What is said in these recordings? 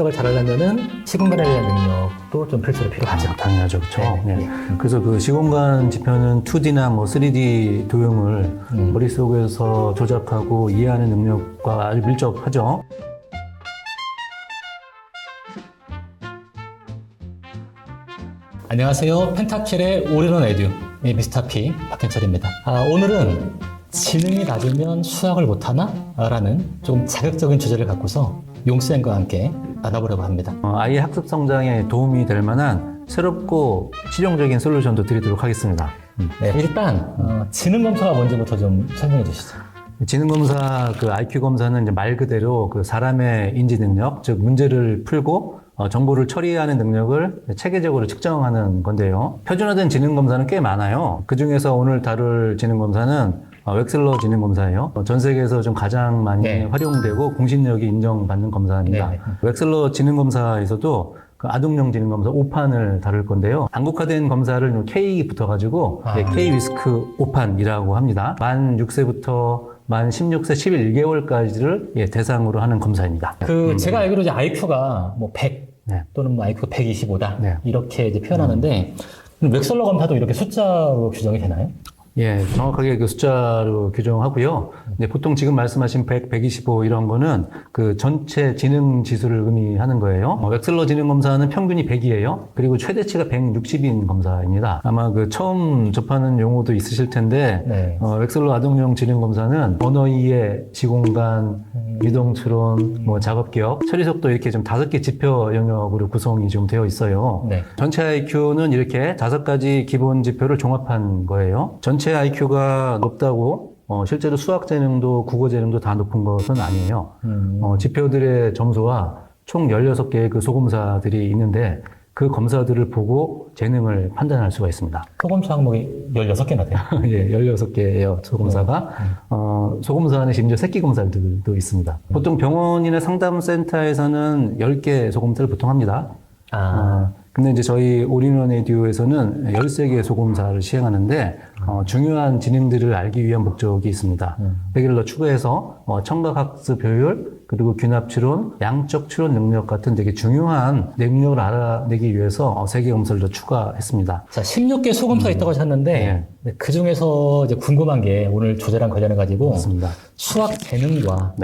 수학을 잘하려면은 시공간에 대한 능력도 좀 필수로 필요하죠. 당연하죠. 그렇죠. 네. 네. 그래서 그 시공간 지표는 2D나 뭐 3D 도형을 머릿속에서 조작하고 이해하는 능력과 아주 밀접하죠. 안녕하세요. 펜타킬의 올인원 에듀 미스터 P 박현철입니다. 오늘은 지능이 낮으면 수학을 못하나? 라는 좀 자극적인 주제를 갖고서 용쌤과 함께 나눠보려고 합니다. 아이의 학습 성장에 도움이 될 만한 새롭고 실용적인 솔루션도 드리도록 하겠습니다. 네, 일단 지능 검사가 뭔지부터 좀 설명해 주시죠. 지능 검사, 그 IQ 검사는 이제 말 그대로 그 사람의 인지 능력, 즉 문제를 풀고 정보를 처리하는 능력을 체계적으로 측정하는 건데요. 표준화된 지능 검사는 꽤 많아요. 그 중에서 오늘 다룰 지능 검사는 웩슬러 지능 검사예요. 전 세계에서 좀 가장 많이 활용되고 공신력이 인정받는 검사입니다. 웩슬러 지능 검사에서도 그 아동용 지능 검사 5판을 다룰 건데요. 한국화된 검사를 K 붙어가지고 K 위스크 5판이라고 합니다. 만 6세부터 만 16세 11개월까지를 대상으로 하는 검사입니다. 제가 알기로 이제 IQ가 뭐 100 또는 뭐 IQ가 125다 이렇게 이제 표현하는데 웩슬러 검사도 이렇게 숫자로 규정이 되나요? 예, 정확하게 그 숫자로 규정하고요. 네, 보통 지금 말씀하신 100, 125 이런 거는 그 전체 지능 지수를 의미하는 거예요. 웩슬러 지능 검사는 평균이 100이에요. 그리고 최대치가 160인 검사입니다. 아마 그 처음 접하는 용어도 있으실 텐데, 웩슬러 아동용 지능 검사는 언어 이해, 지공간, 유동 추론, 뭐 작업 기억, 처리 속도 이렇게 좀 5개 지표 영역으로 구성이 좀 되어 있어요. 전체 IQ는 이렇게 5가지 기본 지표를 종합한 거예요. 전체 IQ가 높다고 실제로 수학 재능도 국어 재능도 다 높은 것은 아니에요. 지표들의 점수와 총 16개의 그 소검사들이 있는데 그 검사들을 보고 재능을 판단할 수가 있습니다. 소검사 항목이 16개나 돼요? 예, 16개예요, 소검사가. 소검사 안에 심지어 새끼 검사들도 있습니다. 보통 병원이나 상담센터에서는 10개 소검사를 보통 합니다. 근데 이제 저희 올인원 에듀에서는 13개의 소검사를 시행하는데, 중요한 지능들을 알기 위한 목적이 있습니다. 여기를 더 추가해서, 청각학습 효율, 그리고 균합 추론, 양적 추론 능력 같은 되게 중요한 능력을 알아내기 위해서 3개 검사를 더 추가했습니다. 자, 16개 소검사 있다고 하셨는데, 그 중에서 이제 궁금한 게 오늘 주제랑 관련해가지고, 맞습니다. 수학 재능과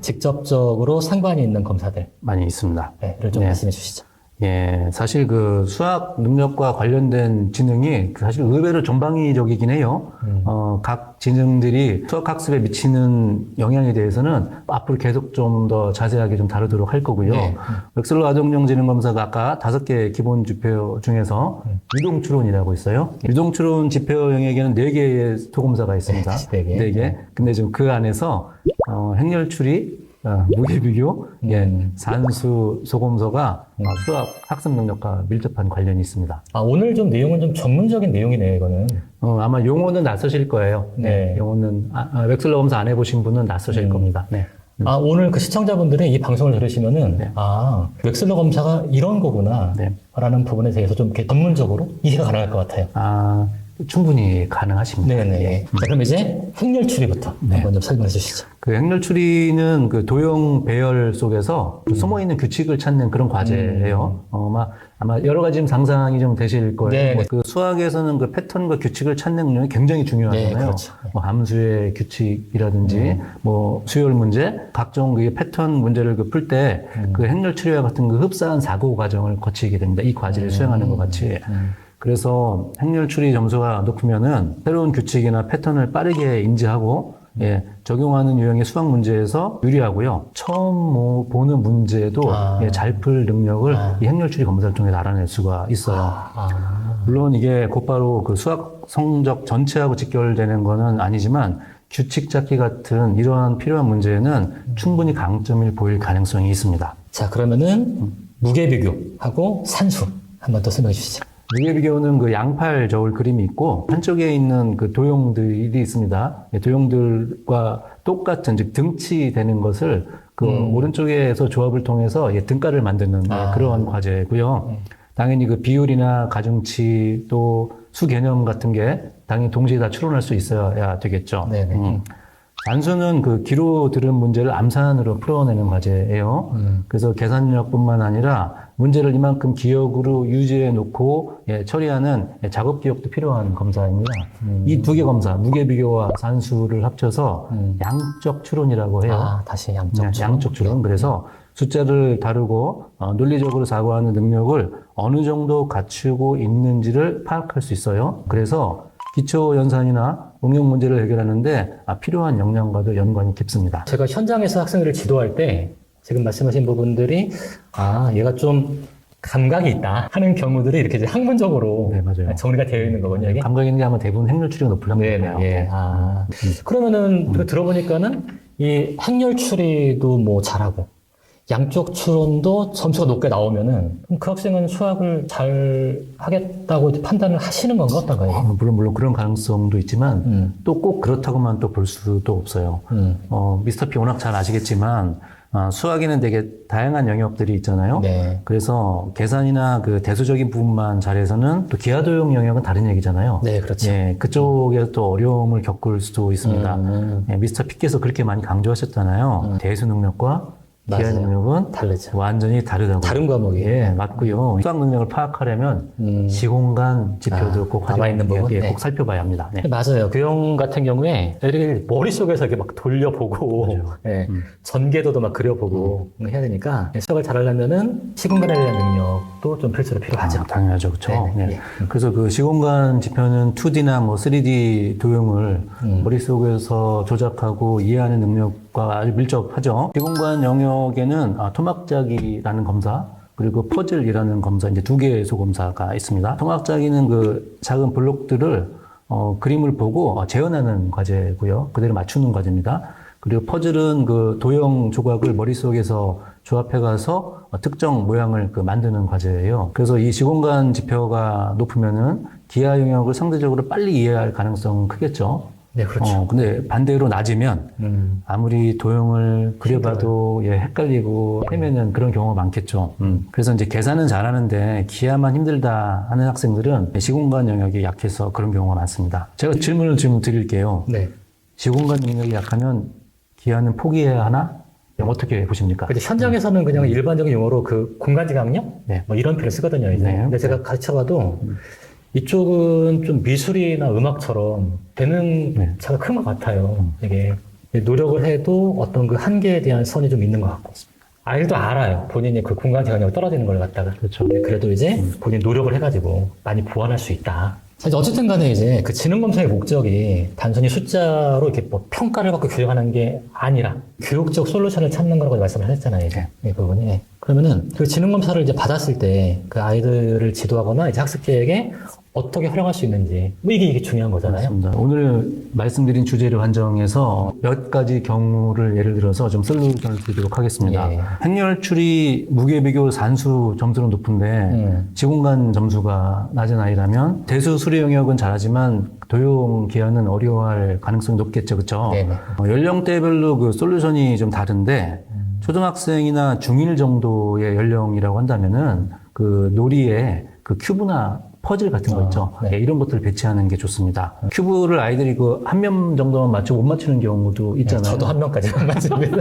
직접적으로 상관이 있는 검사들. 많이 있습니다. 를 좀 말씀해 주시죠. 예, 사실 그 수학 능력과 관련된 지능이 사실 의외로 전방위적이긴 해요. 각 지능들이 수학 학습에 미치는 영향에 대해서는 앞으로 계속 좀 더 자세하게 좀 다루도록 할 거고요. 웩슬러 아동용 지능 검사가 아까 5개 기본 지표 중에서 유동 추론이라고 있어요. 유동 추론 지표 영역에는 4개의 소검사가 있습니다. 4개. 근데 지금 그 안에서 행렬 추리, 무게비교, 산수 소검서가 수학 학습 능력과 밀접한 관련이 있습니다. 오늘 좀 내용은 좀 전문적인 내용이네요, 이거는. 아마 용어는 낯서실 거예요. 용어는, 웩슬러 검사 안 해보신 분은 낯서실 겁니다. 오늘 그 시청자분들이 이 방송을 들으시면은, 웩슬러 검사가 이런 거구나. 라는 부분에 대해서 좀 이렇게 전문적으로 이해가 가능할 것 같아요. 충분히 가능하십니다. 자, 그럼 이제 행렬 추리부터 한번 좀 설명해 주시죠. 그 행렬 추리는 그 도형 배열 속에서 숨어 있는 규칙을 찾는 그런 과제예요. 아마 여러 가지 좀 상상이 좀 되실 거예요. 그 수학에서는 그 패턴과 규칙을 찾는 능력이 굉장히 중요하잖아요. 그렇죠. 뭐 함수의 규칙이라든지 뭐 수열 문제, 각종 그 패턴 문제를 풀 때 그 행렬 추리와 같은 그 흡사한 사고 과정을 거치게 됩니다. 이 과제를 수행하는 것 같이. 그래서 행렬 추리 점수가 높으면은 새로운 규칙이나 패턴을 빠르게 인지하고 적용하는 유형의 수학 문제에서 유리하고요. 처음 보는 문제도 잘 풀 능력을 이 행렬 추리 검사를 통해 알아낼 수가 있어요. 물론 이게 곧바로 그 수학 성적 전체하고 직결되는 거는 아니지만 규칙 찾기 같은 이러한 필요한 문제에는 충분히 강점을 보일 가능성이 있습니다. 자, 그러면은 무게비교하고 산수 한번 더 설명해 주시죠. 무게비교는 그 양팔 저울 그림이 있고 한쪽에 있는 그 도형들이 있습니다. 도형들과 똑같은 즉 등치되는 것을 그 오른쪽에서 조합을 통해서 등가를 만드는 그러한 과제고요. 당연히 그 비율이나 가중치 또 수개념 같은 게 당연히 동시에 다 추론할 수 있어야 되겠죠. 단수는 그 기로 들은 문제를 암산으로 풀어내는 과제예요. 그래서 계산력뿐만 아니라 문제를 이만큼 기억으로 유지해 놓고 처리하는 작업 기억도 필요한 검사입니다. 이 두 개 검사, 무게 비교와 산수를 합쳐서 양적 추론이라고 해요. 아, 다시 양적 추론. 양적 추론. 그래서 숫자를 다루고 논리적으로 사고하는 능력을 어느 정도 갖추고 있는지를 파악할 수 있어요. 그래서 기초 연산이나 응용 문제를 해결하는데 필요한 역량과도 연관이 깊습니다. 제가 현장에서 학생들을 지도할 때 지금 말씀하신 부분들이 얘가 좀 감각이 있다 하는 경우들이 이렇게 이제 학문적으로 네, 맞아요. 정리가 되어 있는 거군요. 이게? 감각 있는 게 아마 대부분 행렬 추리가 높을 확률이에요. 예. 그러면은 들어보니까는 이 행렬 추리도 뭐 잘하고 양쪽 추론도 점수가 높게 나오면은 그럼 그 학생은 수학을 잘 하겠다고 이제 판단을 하시는 건가 어떤가요? 물론 그런 가능성도 있지만 또 꼭 그렇다고만 또 볼 수도 없어요. 미스터 P 워낙 잘 아시겠지만 수학에는 되게 다양한 영역들이 있잖아요. 네. 그래서 계산이나 그 대수적인 부분만 잘해서는 또 기하도용 영역은 다른 얘기잖아요. 네, 그렇죠. 예, 그쪽에서 또 어려움을 겪을 수도 있습니다. 예, 미스터 P께서 그렇게 많이 강조하셨잖아요. 대수 능력과 기하 맞아요. 능력은 다르죠. 완전히 다르다고. 다른 과목이에요. 예, 맞고요. 수학 능력을 파악하려면 시공간 지표도 꼭 남아있는 부분? 예, 네. 꼭 살펴봐야 합니다. 네. 맞아요. 교영 같은 경우에 애들이 머릿속에서 이렇게 막 돌려보고, 예, 전개도도 막 그려보고 해야 되니까 수학을 잘하려면은 시공간에 대한 능력도 좀 필수로 필요하죠. 당연하죠. 그렇죠. 네, 네. 그래서 그 시공간 지표는 2D나 뭐 3D 도형을 머릿속에서 조작하고 이해하는 능력과 아주 밀접하죠. 시공간 영역에는 토막자기라는 검사, 그리고 퍼즐이라는 검사, 이제 두 개의 소검사가 있습니다. 토막자기는 그 작은 블록들을 그림을 보고 재현하는 과제고요. 그대로 맞추는 과제입니다. 그리고 퍼즐은 그 도형 조각을 머릿속에서 조합해 가서 특정 모양을 만드는 과제예요. 그래서 이 시공간 지표가 높으면은 기하 영역을 상대적으로 빨리 이해할 가능성은 크겠죠. 네, 그렇죠. 근데 반대로 낮으면 아무리 도형을 그려봐도 헷갈리고 헤매는 그런 경우가 많겠죠. 그래서 이제 계산은 잘하는데 기하만 힘들다 하는 학생들은 시공간 영역이 약해서 그런 경우가 많습니다. 제가 질문을 지금 드릴게요. 네. 시공간 영역이 약하면 기하는 포기해야 하나? 어떻게 보십니까? 근데 현장에서는 그냥 일반적인 용어로 그 공간지각력? 네. 뭐 이런 표현을 쓰거든요, 이제. 네. 근데 제가 가르쳐봐도 이쪽은 좀 미술이나 음악처럼 되는 차가 큰 것 같아요. 이게 노력을 해도 어떤 그 한계에 대한 선이 좀 있는 것 같고. 아이도 알아요. 본인이 그 공간지각력이 떨어지는 걸 갖다가. 그렇죠. 그래도 이제 본인 노력을 해가지고 많이 보완할 수 있다. 사실 어쨌든 간에 이제 그 지능검사의 목적이 단순히 숫자로 이렇게 뭐 평가를 받고 교육하는 게 아니라 교육적 솔루션을 찾는 거라고 말씀을 하셨잖아요, 이제. 이 부분이. 그러면은 그 지능검사를 이제 받았을 때 그 아이들을 지도하거나 이제 학습계획에 어떻게 활용할 수 있는지 뭐 이게 중요한 거잖아요. 맞습니다. 오늘 말씀드린 주제를 한정해서 몇 가지 경우를 예를 들어서 좀 솔루션을 드리도록 하겠습니다. 예. 행렬 추리, 무게 비교, 산수 점수는 높은데 지공간 점수가 낮은 아이라면 대수 수리 영역은 잘하지만 도형 기하는 어려워할 가능성이 높겠죠, 그렇죠? 네네. 연령대별로 그 솔루션이 좀 다른데 초등학생이나 중1 정도의 연령이라고 한다면은 그 놀이에 그 큐브나 퍼즐 같은 거 있죠. 네. 이런 것들을 배치하는 게 좋습니다. 큐브를 아이들이 그 한 명 정도만 맞추고 못 맞추는 경우도 있잖아요. 저도 한 명까지만 맞습니다.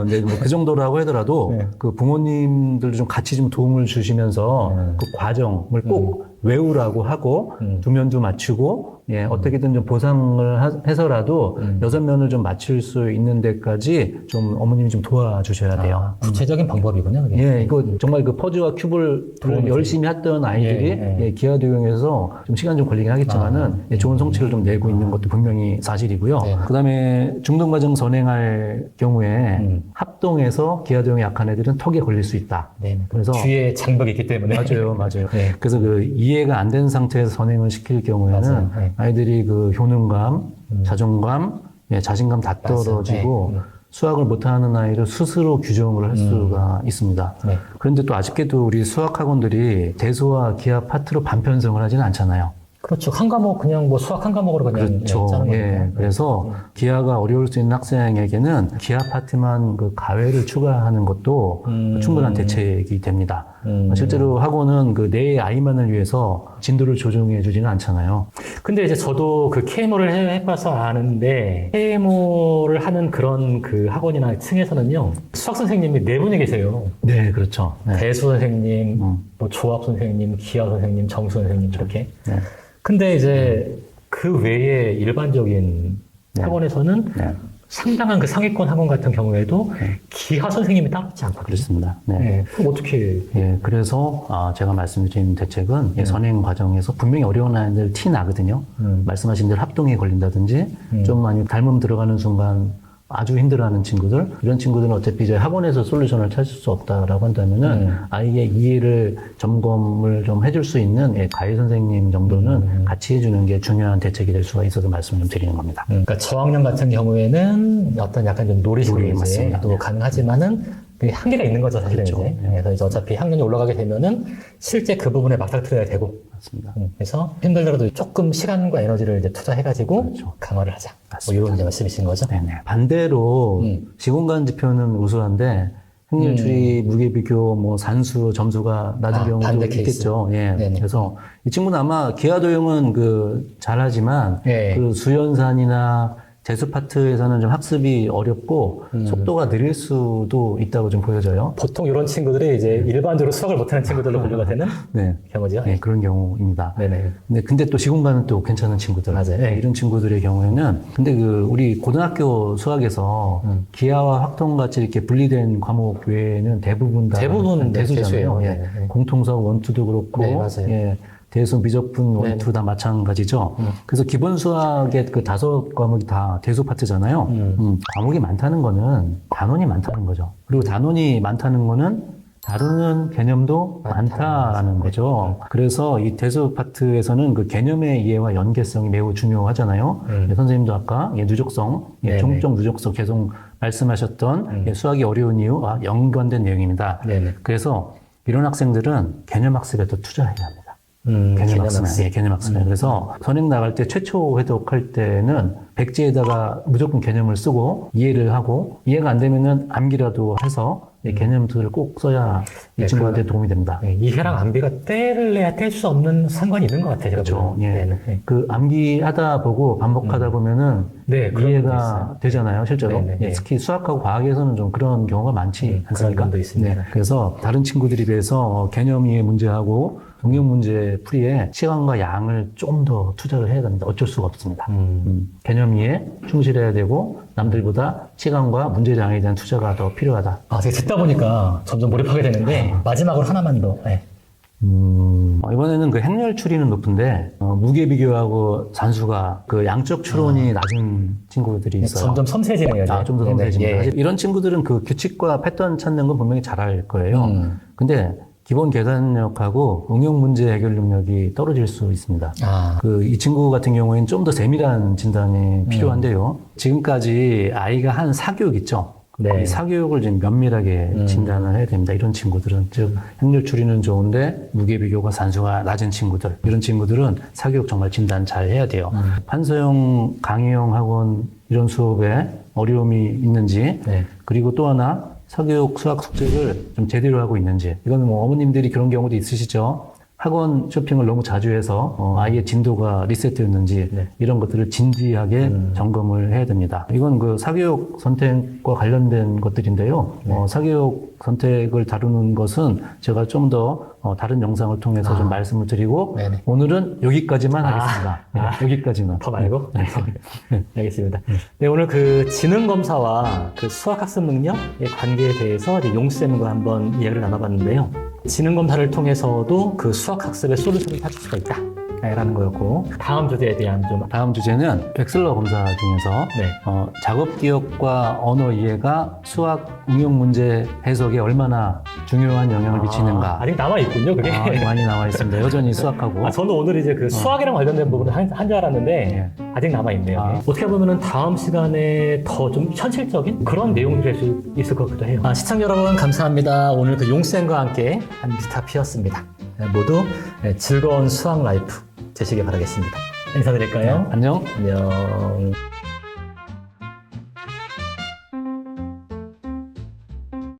네, 뭐 그 정도라고 하더라도 네. 그 부모님들도 좀 같이 좀 도움을 주시면서 그 과정을 꼭 외우라고 하고 두 면도 맞추고 어떻게든 좀 보상을 해서라도 6면을 좀 맞출 수 있는 데까지 좀 어머님이 좀 도와주셔야 돼요. 구체적인 방법이군요, 그게. 예, 이거 정말 그 퍼즐과 큐브를 열심히 했던 아이들이 기하 도형에서 좀 시간 좀 걸리긴 하겠지만은 좋은 성취를 좀 내고 있는 것도 분명히 사실이고요. 네. 그다음에 중등 과정 선행할 경우에 합동해서 기하 도형이 약한 애들은 턱에 걸릴 수 있다. 네. 그래서 뒤에 장벽이 있기 때문에. 맞아요. 네. 그래서 그 이해가 안 된 상태에서 선행을 시킬 경우에는 맞아요. 네. 아이들이 그 효능감, 자존감, 자신감 다 떨어지고 네. 수학을 못하는 아이를 스스로 규정을 할 수가 있습니다. 네. 그런데 또 아쉽게도 우리 수학학원들이 대수와 기하 파트로 반편성을 하지는 않잖아요. 그렇죠. 한 과목 그냥 뭐 수학 한 과목으로 그냥 그렇죠. 짜는 거니까. 예. 그래서 기하가 어려울 수 있는 학생에게는 기하 파트만 그 가외를 추가하는 것도 충분한 대책이 됩니다. 실제로 학원은 그 내 아이만을 위해서 진도를 조정해 주지는 않잖아요. 근데 이제 저도 그 KMO를 해봐서 아는데, KMO를 하는 그런 그 학원이나 층에서는요, 수학 선생님이 네 분이 계세요. 네, 그렇죠. 네. 대수 선생님, 뭐 조합 선생님, 기하 선생님, 정수 선생님, 이렇게. 네. 근데 이제 그 외에 일반적인 네. 학원에서는 네. 상당한 그 상위권 학원 같은 경우에도 네. 기하 선생님이 따로 있지 않거든요. 그렇습니다. 네. 네. 그럼 어떻게. 예, 그래서 제가 말씀드린 대책은 선행 과정에서 분명히 어려운 아이들 티 나거든요. 말씀하신 대로 합동이 걸린다든지 좀 많이 닮음 들어가는 순간 아주 힘들어하는 친구들, 이런 친구들은 어차피 이제 학원에서 솔루션을 찾을 수 없다라고 한다면은 아이의 이해를 점검을 좀 해줄 수 있는 가해 선생님 정도는 같이 해주는 게 중요한 대책이 될 수가 있어서 말씀을 좀 드리는 겁니다. 그러니까 저학년 같은 경우에는 어떤 약간 좀 놀이식으로 놀이, 맞습니다. 또 가능하지만은 그게 한계가 있는 거죠, 사실은. 그렇죠. 이제. 그래서 이제 어차피 학년이 올라가게 되면은 실제 그 부분에 맞닥뜨려야 되고. 맞습니다. 그래서 힘들더라도 조금 시간과 에너지를 이제 투자해가지고 그렇죠. 강화를 하자. 뭐 맞습니다. 이런 이제 말씀이신 거죠. 네네. 반대로 시공간 지표는 우수한데 행렬 추리, 무게 비교, 뭐 산수, 점수가 낮은 경우도 반대 케이스. 있겠죠. 예. 네네. 그래서 이 친구는 아마 기하 도형은 잘하지만 네. 그 수연산이나 재수 파트에서는 좀 학습이 어렵고 속도가 느릴 수도 있다고 좀 보여져요. 보통 이런 친구들이 이제 일반적으로 수학을 못하는 친구들로 분류가 되는 네. 경우죠. 네, 그런 경우입니다. 네네. 근데 또 시공간은 또 괜찮은 친구들. 맞아요. 네, 이런 친구들의 경우에는 근데 우리 고등학교 수학에서 기하와 확통 같이 이렇게 분리된 과목 외에는 대부분 다 대부분 대수잖아요. 대수예요. 예. 네, 네. 공통수학 원투도 그렇고 네, 맞아요. 예. 대수, 미적분, 네, 원투 다 마찬가지죠. 그래서 기본 수학의 그 5과목이 다 대수 파트잖아요. 과목이 많다는 거는 단원이 많다는 거죠. 그리고 단원이 많다는 거는 다루는 개념도 많다라는 거죠. 그래서 이 대수 파트에서는 그 개념의 이해와 연계성이 매우 중요하잖아요. 선생님도 아까 누적성, 네네. 종적 누적성 계속 말씀하셨던 수학이 어려운 이유와 연관된 내용입니다. 네네. 그래서 이런 학생들은 개념 학습에 더 투자해야 합니다. 개념 학습. 학습. 예, 개념 학습. 그래서 선행 나갈 때 최초 회독할 때는 백지에다가 무조건 개념을 쓰고 이해를 하고 이해가 안 되면은 암기라도 해서 이 개념들을 꼭 써야 이 네, 친구한테 도움이 됩니다. 네, 이해랑 암비가 떼를 내야 뗄 수 없는 상관이 있는 것 같아요. 제가 그렇죠. 보면. 예. 네네. 그 암기하다 보고 반복하다 보면은 네, 그런 것도 이해가 있어요. 되잖아요, 실제로. 네네. 예, 특히 수학하고 과학에서는 좀 그런 경우가 많지 않습니까? 그런 면도 있습니다. 네, 그래서 다른 친구들에 비해서 개념 이해 문제하고 응용 문제 풀이에 시간과 양을 좀 더 투자를 해야 됩니다. 어쩔 수가 없습니다. 개념 이해 충실해야 되고 남들보다 시간과 문제량에 대한 투자가 더 필요하다. 제가 듣다 보니까 점점 몰입하게 되는데, 마지막으로 하나만 더. 네. 이번에는 그 행렬 추리는 높은데 무게 비교하고 산수가 그 양적 추론이 낮은 친구들이 있어요. 점점 섬세해지네요. 이제. 좀 더 네네. 섬세해집니다. 예. 사실 이런 친구들은 그 규칙과 패턴 찾는 건 분명히 잘할 거예요. 근데 기본 계산력하고 응용 문제 해결 능력이 떨어질 수 있습니다. 이 친구 같은 경우에는 좀 더 세밀한 진단이 필요한데요. 지금까지 아이가 한 사교육 있죠. 네. 이 사교육을 좀 면밀하게 진단을 해야 됩니다. 이런 친구들은 즉 행렬 추리는 좋은데 무게 비교가 산수가 낮은 친구들, 이런 친구들은 사교육 정말 진단 잘 해야 돼요. 판서형, 강의형 학원 이런 수업에 어려움이 있는지, 네. 그리고 또 하나 사교육 수학 숙제를 좀 제대로 하고 있는지. 이거는 뭐 어머님들이 그런 경우도 있으시죠. 학원 쇼핑을 너무 자주 해서 아이의 진도가 리셋되었는지 네. 이런 것들을 진지하게 점검을 해야 됩니다. 이건 그 사교육 선택과 관련된 것들인데요. 사교육 선택을 다루는 것은 제가 좀 더 다른 영상을 통해서 좀 말씀을 드리고 네네. 오늘은 여기까지만 하겠습니다. 네, 여기까지만. 더 말고? 네. 알겠습니다. 네, 오늘 그 지능검사와 그 수학학습 능력의 관계에 대해서 이제 용쌤과 한번 이야기를 나눠봤는데요. 지능검사를 통해서도 그 수학학습의 솔루션을 찾을 수가 있다. 라는 거였고, 다음 주제에 대한 다음 주제는 벡슬러 검사 중에서 네. 작업 기억과 언어 이해가 수학 응용 문제 해석에 얼마나 중요한 영향을 미치는가. 아직 남아있군요, 그게. 많이 나와 있습니다. 여전히 수학하고. 저는 오늘 이제 그 수학이랑 관련된 부분을 한 줄 알았는데, 아직 남아있네요. 어떻게 보면은 다음 시간에 더 좀 현실적인 그런 내용들이 될 수 있을 것 같기도 해요. 시청자 여러분, 감사합니다. 오늘 그 용쌤과 함께 한 미스터피였습니다. 모두 즐거운 수학 라이프 되시길 바라겠습니다. 인사드릴까요? 안녕. 안녕.